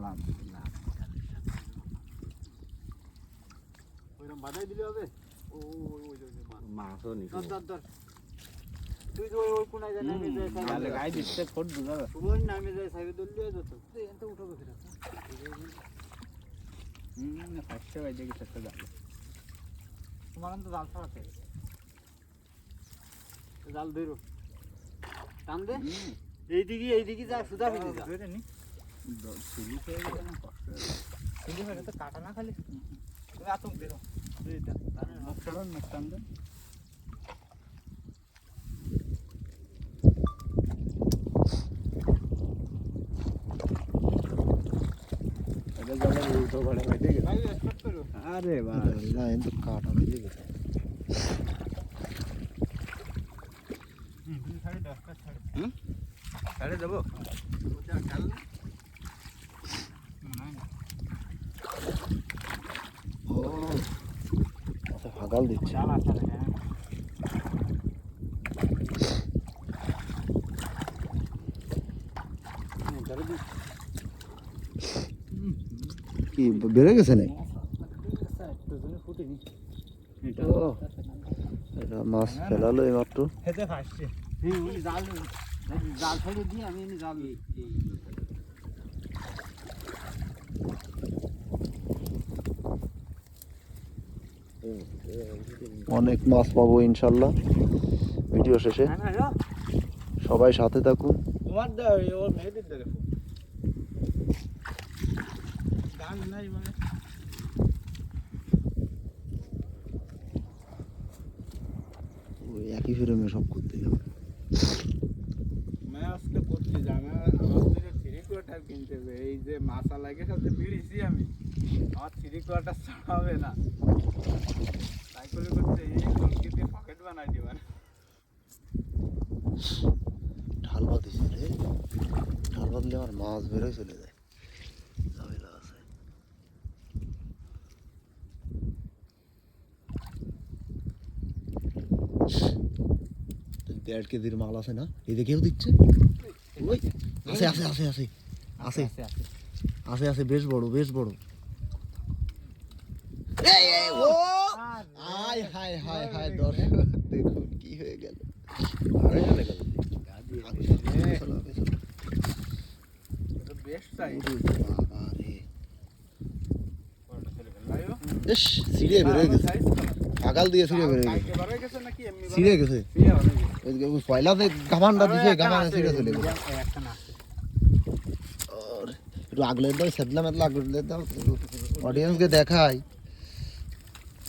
লাভ ওইরকম বাধাই দিলে হবে। ও মাছও নিচে তুই তো ওই কোনায় যা নামে যায় তাহলে গাই দিচ্ছে ফোট দুগা ওই নামে যায় সাইবে দলিয়ে যেত এত উঠাবো ফিরা ফার্স্টে বাইরে গেছে একটা জাল তোমার তো জাল ছাড়াতে জাল ধরো টান দে এইদিকে যা সুদা ফেলে যা নি সিলি হয়ে গেল না কষ্ট সিলি হয়ে তো কাটা না খালি তুমি আতঙ্ক ধরো এইটা মুখ টান দে এটা জালে উল্টো করে বাইরে গেল ভাই স্টার্ট করো আরে বাহ না কিন্তু কাটা মিলে গেছে সাড়ে 10টা ছাড়ে ছাড়ে দেবো ওটা চাল না না ও আচ্ছা ফাগাল দিচ্ছে চাল আসা লাগে কি বেড়ে গেছে না ও এটা মাছ ফেলালো এইমাত্র হেতে ফাসছে হ্যাঁ ওই জাল জাল ছেড়ে দিয়ে আমি এনে জাল অনেক মাছ পাবো ইনশাল্লাহ ভিডিও শেষে সবাই সাথে থাকুন তোমার দাও ওর মেয়েদের দেখো গান নাই মানে ওই একই ফ্রেমে সব করতে হবে আজকে করতে যাবে আমাদের থ্রি কোয়ার্টার কিনতে হবে এই যে মাছা লাগে সাথে বিড়িছি আমি আমার থ্রি কোয়ার্টার ছাড়াবে না তাই করে করতে এই লঙ্কি দিয়ে পকেট বানাই দিবেন ঢাল বাঁধিছে রে ঢাল বাঁধলে আমার মাছ বেরোয় চলে যায় ঝামেলা আছে দেড় কেজির মাল আছে না এদিকেও দিচ্ছে ওই আছে আছে আছে আছে আছে আছে আছে বেশ বড় এই এই ও হায় হায় হায় হায় দর্শক দেখুন কি হয়ে গেল আরে গেল বেশ চাই ইস সিঁড়ে বেরোয় গেছে পাগাল দিয়ে সিঁড়ে বেরোয় গেছে সিঁড়ে গেছে পয়লাতে গামানটা দিছে গামানে সিঁড়ে চলে গেছে একটু আগলে দাও সেদলা মেদলা আগলে দাও অডিয়েন্সকে দেখাই